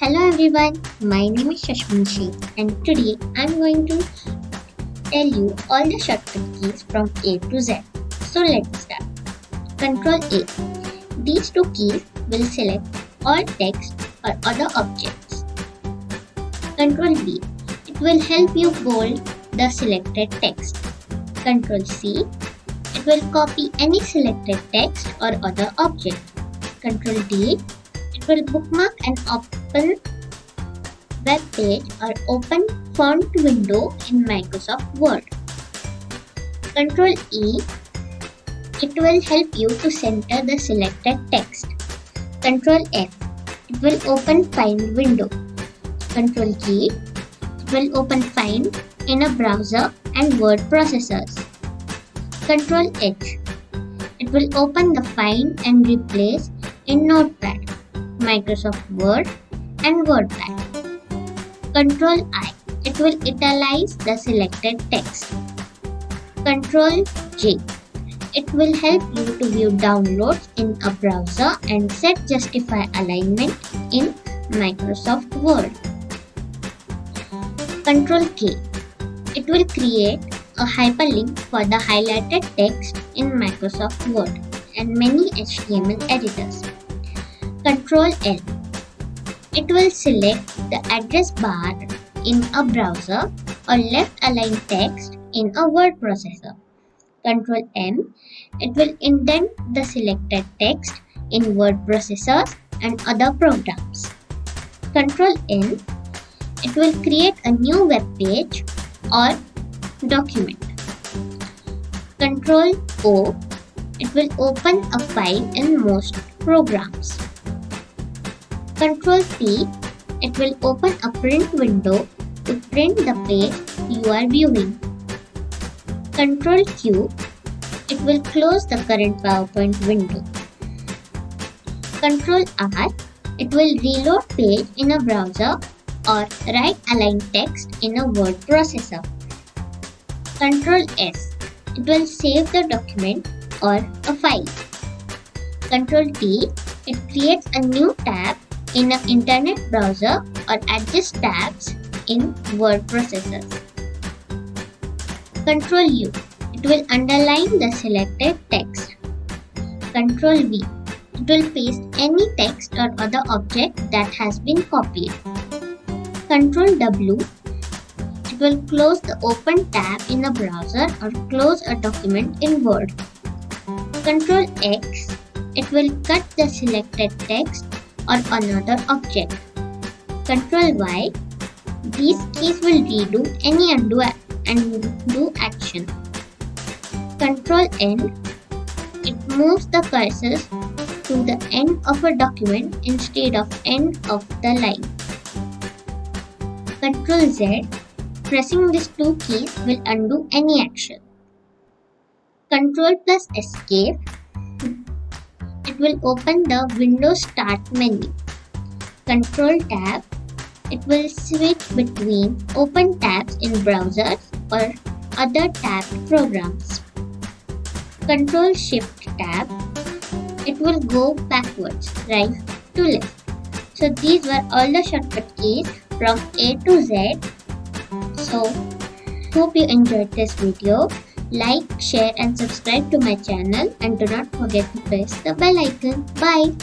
Hello everyone, my name is Shasmeen and today I'm going to tell you all the shortcut keys from A to Z. So let's start. Ctrl A. These two keys will select all text or other objects. Ctrl B. It will help you bold the selected text. Ctrl C. It will copy any selected text or other object. Ctrl D. It will bookmark an open web page or open font window in Microsoft Word. Ctrl E. It will help you to center the selected text. Ctrl F. It will open Find window. Ctrl G. It will open Find in a browser and word processors. Ctrl H. It will open the Find and Replace in Notepad, Microsoft Word and WordPad. Ctrl I. It will italize the selected text. Ctrl J. It will help you to view downloads in a browser and set justify alignment in Microsoft Word. Ctrl K. It will create a hyperlink for the highlighted text in Microsoft Word and many HTML editors. Ctrl L. It will select the address bar in a browser or left align text in a word processor. Ctrl M. It will indent the selected text in word processors and other programs. Ctrl N. It will create a new web page or document. Ctrl O. It will open a file in most programs. Ctrl P. It will open a print window to print the page you are viewing. Ctrl Q. It will close the current PowerPoint window. Ctrl R. It will reload page in a browser or right align text in a word processor. Ctrl S. It will save the document or a file. Ctrl T. It creates a new tab in an internet browser or adjust tabs in word processors. Ctrl U. It will underline the selected text. Ctrl V. It will paste any text or other object that has been copied. Ctrl W. It will close the open tab in a browser or close a document in Word. Ctrl X. It will cut the selected text or another object. Ctrl Y. These keys will redo any undo and do action. Ctrl N. It moves the cursors to the end of a document instead of end of the line. Ctrl Z. Pressing these two keys will undo any action. Ctrl plus Escape. It will open the Windows Start menu. Ctrl Tab. It will switch between open tabs in browsers or other tabbed programs. Ctrl Shift Tab. It will go backwards, right to left. So these were all the shortcut keys from A to Z. So hope you enjoyed this video. Like, share and subscribe to my channel and do not forget to press the bell icon. Bye.